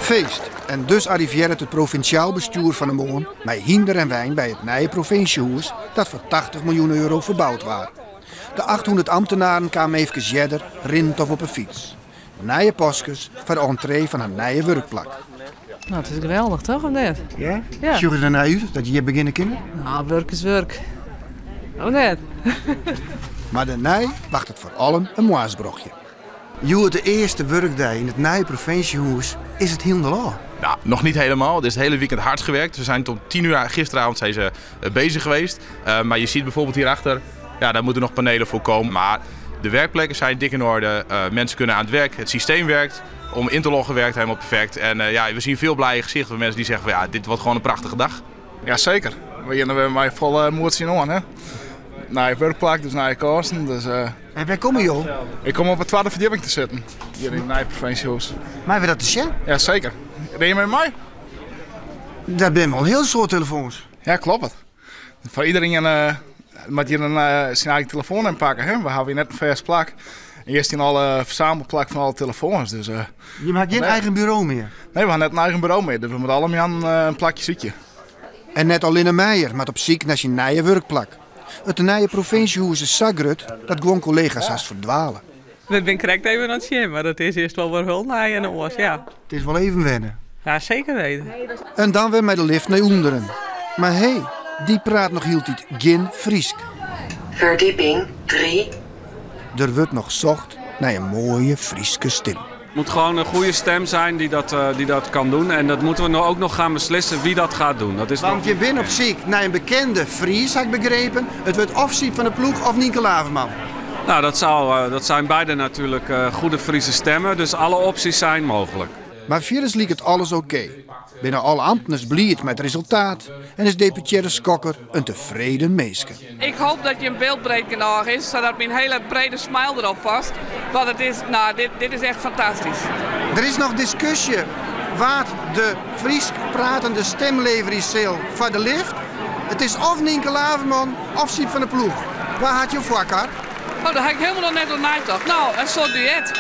Feest. En dus arriveert het provinciaal bestuur van de Moon met hinder en wijn bij het nieuwe provinciehuis dat voor 80 miljoen euro verbouwd was. De 800 ambtenaren kwamen even jeder rinnend of op een fiets. Nieuwe postjes voor de entree van een nieuwe werkplek. Nou, het is geweldig, toch, of net? Ja? Ja. Zie je er nou uit dat je hier beginnen kunnen? Nou, werk is werk. Of net? Maar daarna wacht het voor allen een moasbrokje. Joe, de eerste werkdag in het nieuwe provinciehuis is het helemaal. Nou, nog niet helemaal. Het is het hele weekend hard gewerkt. We zijn tot 10 uur gisteravond zijn ze bezig geweest. Maar je ziet bijvoorbeeld hierachter, ja, daar moeten nog panelen voor komen. Maar de werkplekken zijn dik in orde. Mensen kunnen aan het werk. Het systeem werkt. Om in te loggen werkt helemaal perfect. En ja, we zien veel blije gezichten van mensen die zeggen van, ja, dit wordt gewoon een prachtige dag. Ja, zeker. We hebben mij vol moed zien aan, hè. Naar je werkplek, dus naar je kosten. Dus, En waar kom je, joh? ik kom op het tweede verdieping te zitten. Hier in het provinciehuis. Maar we dat te zien? Ja, zeker. Reden je met mij? Daar ben wel heel soort telefoons. Ja, klopt het. Voor iedereen moet je zijn eigen telefoon inpakken. Hè? We hebben hier net een vers plak. En hier is die al verzamelplak van alle telefoons. Dus, Je maakt geen eigen bureau meer? Nee, we hebben net een eigen bureau mee. Dus we moeten allemaal een plakje zoeken. En net al in een meijer, maar op ziek naar zijn nieuwe werkplek. Het nieuwe provinciehuis is zo groot dat gewoon collega's haast verdwalen. Dat ben correct even aan het zien, maar dat is eerst wel weer heel naar en oors, ja. Het is wel even wennen. Ja, zeker weten. En dan weer met de lift naar onderen. Maar hé, die praat nog heel tijd geen Friesk. Verdieping 3. Er wordt nog zocht naar een mooie Frieske stem. Het moet gewoon een goede stem zijn die dat kan doen. En dat moeten we nou ook nog gaan beslissen wie dat gaat doen. Dat is Want je bent op ziek naar een bekende Fries, heb ik begrepen. Het wordt of Siep van de Ploeg of Nienke Laverman. Nou, dat zijn beide natuurlijk goede Friese stemmen. Dus alle opties zijn mogelijk. Maar virus liep het alles oké. Binnen alle ambtenaren blied met het resultaat. En is deputaire Skokker een tevreden meeske. Ik hoop dat je een beeldbreed genoeg is, zodat mijn hele brede smile erop past. Want het is, nou, dit is echt fantastisch. Er is nog discussie waar de Fries pratende stemlever is voor de lift. Het is of Nienke Laverman of Siep van de Ploeg. Waar had je voor elkaar? Oh, daar heb ik helemaal nog net aan nagedacht. Nou, een soort duet.